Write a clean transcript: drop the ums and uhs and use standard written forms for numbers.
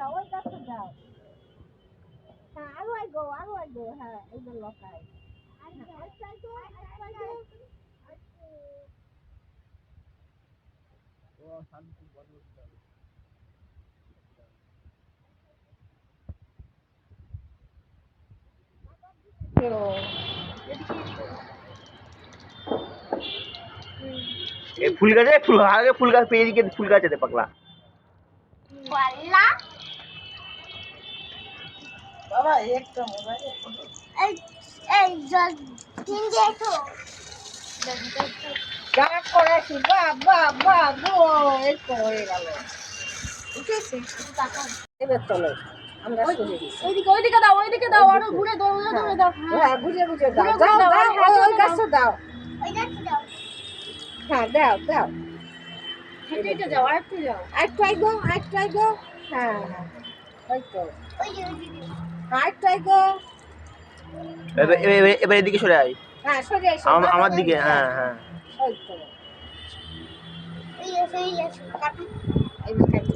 যাও ওই গাছে যাও হ্যাঁ আরো আইগো হ্যাঁ এই যে লকাই ফুল গাছে আগে ফুল গাছ পেয়ে দিকে ফুল গাছ যেতে পাকলা বাবা একটা মোবাইল গান করেছি বাবা গো এই তো হয়ে গেল উঠেছি এবার চলো আমরা শুনে ওইদিকে দাও আরো ঘুরে দাও হ্যাঁ বুঝে দাও যাও দাও ওই গাছটা দাও হ্যাঁ দাও দাও হেঁটে যাও আরেকটু যাও আরেকটু আইগো হ্যাঁ হ্যাঁ ওই তো আরেকটু আইগো এবার এদিকে সরে আয় হ্যাঁ সরে এসো আমার দিকে হ্যাঁ হ্যাঁ ওই তো এই